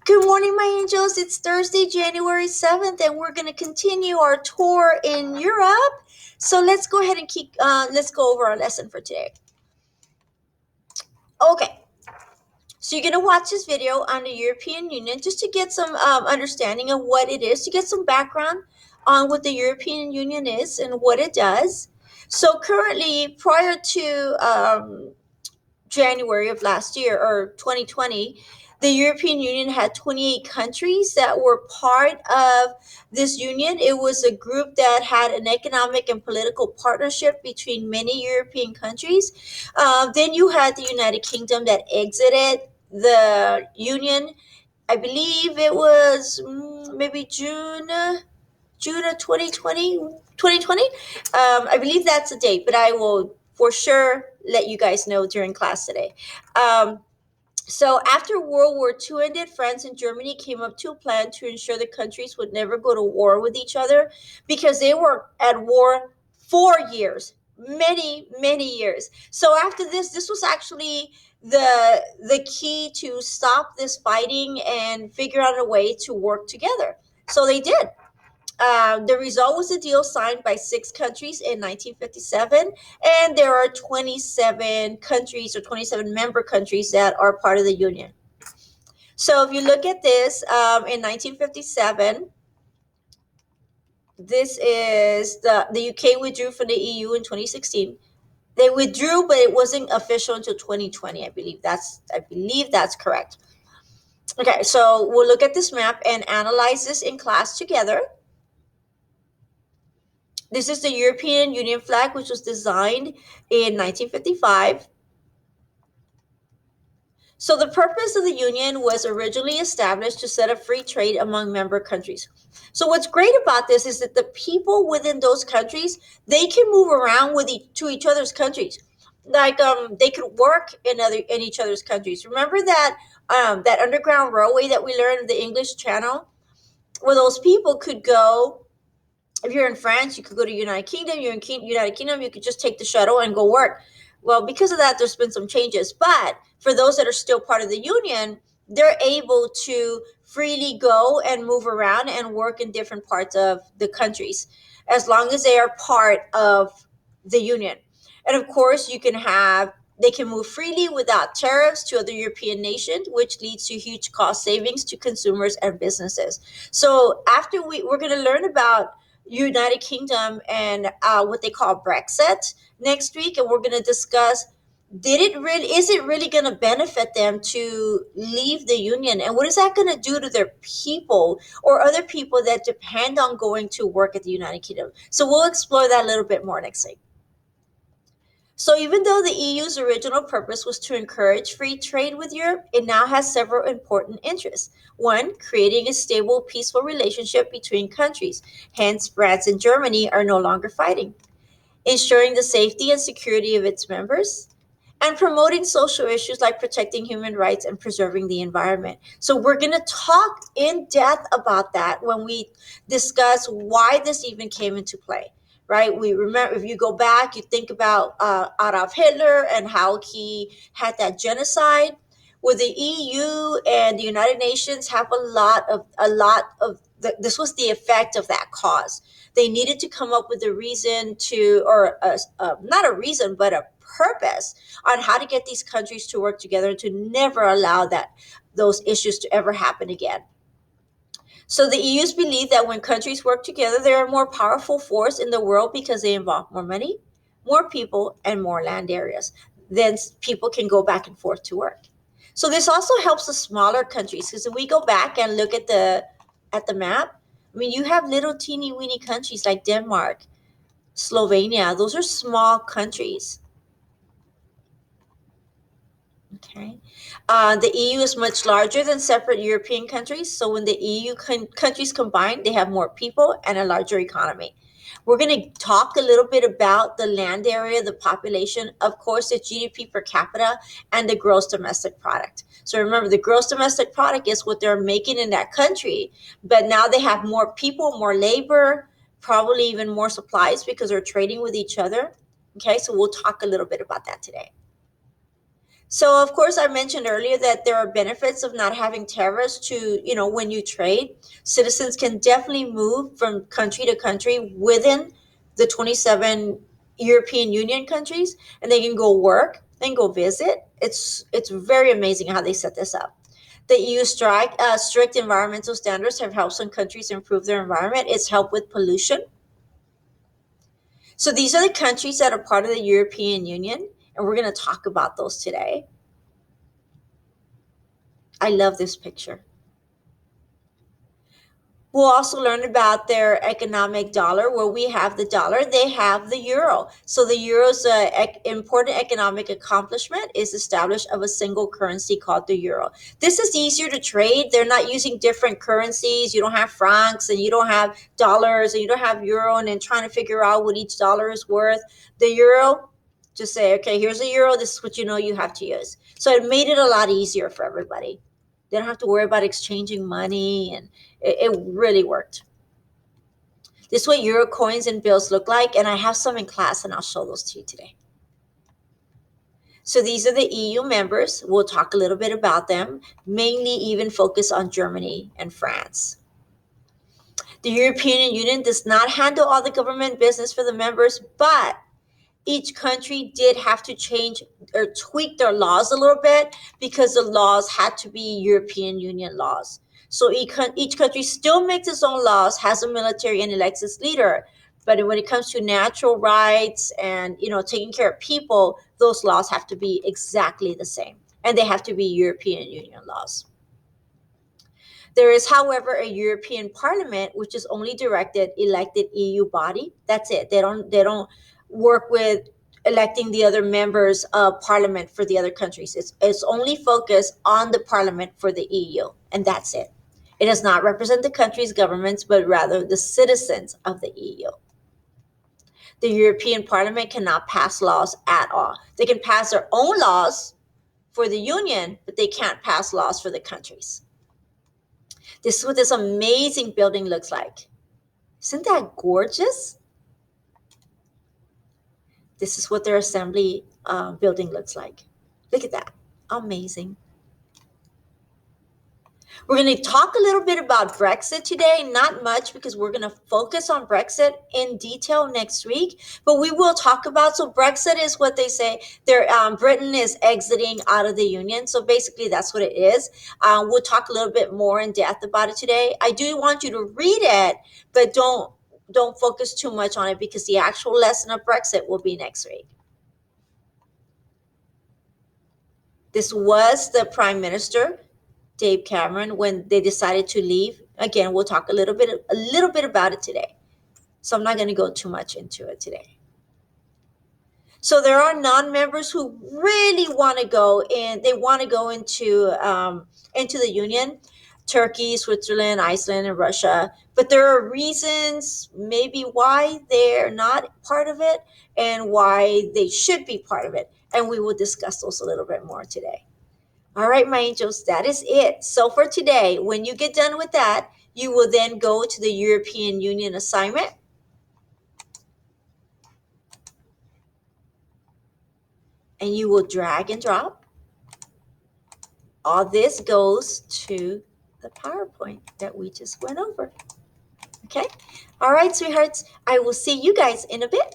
Good morning, my angels. It's Thursday, January 7th, and we're going to continue our tour in Europe. So let's go ahead and let's go over our lesson for today. Okay. So you're going to watch this video on the European Union just to get some understanding of what it is, to get some background on what the European Union is and what it does. So currently, prior to January of last year or 2020, the European Union had 28 countries that were part of this union. It was a group that had an economic and political partnership between many European countries. Then you had the United Kingdom that exited the union. I believe it was maybe June of 2020. I believe that's the date, but I will for sure let you guys know during class today. So after World War II ended, France and Germany came up to a plan to ensure the countries would never go to war with each other, because they were at war for years, many years. So after this was actually the key to stop this fighting and figure out a way to work together. So they did. The result was a deal signed by 6 countries in 1957, and there are 27 countries or 27 member countries that are part of the union. So if you look at this, in 1957, this is the UK withdrew from the EU in 2016. They withdrew, but it wasn't official until 2020. I believe that's correct. Okay, so we'll look at this map and analyze this in class together. This is the European Union flag, which was designed in 1955. So the purpose of the union was originally established to set up free trade among member countries. So what's great about this is that the people within those countries, they can move around to each other's countries. Like they could work in each other's countries. Remember that that underground railway that we learned in the English Channel, where those people could go. If you're in France, you could go to United Kingdom. You're in United Kingdom, you could just take the shuttle and go work. Well, because of that, there's been some changes. But for those that are still part of the union, they're able to freely go and move around and work in different parts of the countries, as long as they are part of the union. And of course, they can move freely without tariffs to other European nations, which leads to huge cost savings to consumers and businesses. So after we're going to learn about United Kingdom and what they call Brexit next week, and we're going to discuss is it really going to benefit them to leave the union, and what is that going to do to their people or other people that depend on going to work at the United Kingdom. So we'll explore that a little bit more next week. So even though the EU's original purpose was to encourage free trade with Europe, it now has several important interests. One, creating a stable, peaceful relationship between countries. Hence, France and Germany are no longer fighting. Ensuring the safety and security of its members. And promoting social issues like protecting human rights and preserving the environment. So we're going to talk in depth about that when we discuss why this even came into play. Right? We remember, if you go back, you think about Adolf Hitler and how he had that genocide. Well, the EU and the United Nations have a lot of this was the effect of that cause. They needed to come up with a reason not a reason, but a purpose on how to get these countries to work together and to never allow those issues to ever happen again. So the EUs believe that when countries work together, they're a more powerful force in the world because they involve more money, more people, and more land areas. Then people can go back and forth to work. So this also helps the smaller countries, because if we go back and look at the map, I mean, you have little teeny weeny countries like Denmark, Slovenia. Those are small countries. Okay. The EU is much larger than separate European countries. So when the EU countries combine, they have more people and a larger economy. We're going to talk a little bit about the land area, the population, of course, the GDP per capita, and the gross domestic product. So remember, the gross domestic product is what they're making in that country, but now they have more people, more labor, probably even more supplies because they're trading with each other. Okay, so we'll talk a little bit about that today. So, of course, I mentioned earlier that there are benefits of not having tariffs to, when you trade. Citizens can definitely move from country to country within the 27 European Union countries, and they can go work and go visit. It's very amazing how they set this up. The EU strict environmental standards have helped some countries improve their environment. It's helped with pollution. So these are the countries that are part of the European Union, and we're going to talk about those today. I love this picture. We'll also learn about their economic dollar. Where we have the dollar, they have the euro. So the euro's important economic accomplishment is established of a single currency called the euro. This is easier to trade. They're not using different currencies. You don't have francs and you don't have dollars and you don't have euro and then trying to figure out what each dollar is worth. The euro, just say, okay, here's a euro. This is what you have to use. So it made it a lot easier for everybody. They don't have to worry about exchanging money, and it really worked. This is what euro coins and bills look like, and I have some in class, and I'll show those to you today. So these are the EU members. We'll talk a little bit about them, mainly even focus on Germany and France. The European Union does not handle all the government business for the members, but each country did have to change or tweak their laws a little bit because the laws had to be European Union laws. So each country still makes its own laws, has a military, and elects its leader. But when it comes to natural rights and taking care of people, those laws have to be exactly the same, and they have to be European Union laws. There is, however, a European Parliament, which is only elected EU body. That's it. They don't work with electing the other members of Parliament for the other countries. It's only focused on the Parliament for the EU, and that's it. It does not represent the country's governments, but rather the citizens of the EU. The European Parliament cannot pass laws at all. They can pass their own laws for the Union, but they can't pass laws for the countries. This is what this amazing building looks like. Isn't that gorgeous? This is what their assembly building looks like. Look at that. Amazing. We're going to talk a little bit about Brexit today. Not much, because we're going to focus on Brexit in detail next week. But we will talk about, so Brexit is what they say. Britain is exiting out of the Union. So basically that's what it is. We'll talk a little bit more in depth about it today. I do want you to read it, but don't focus too much on it, because the actual lesson of Brexit will be next week. This was the Prime Minister, Dave Cameron, when they decided to leave. Again, we'll talk a little bit about it today. So I'm not going to go too much into it today. So there are non-members who really want to go in. They want to go into the Union: Turkey, Switzerland, Iceland, and Russia. But there are reasons maybe why they're not part of it and why they should be part of it. And we will discuss those a little bit more today. All right, my angels, that is it. So for today, when you get done with that, you will then go to the European Union assignment. And you will drag and drop. All this goes to the PowerPoint that we just went over. Okay? All right, sweethearts, I will see you guys in a bit.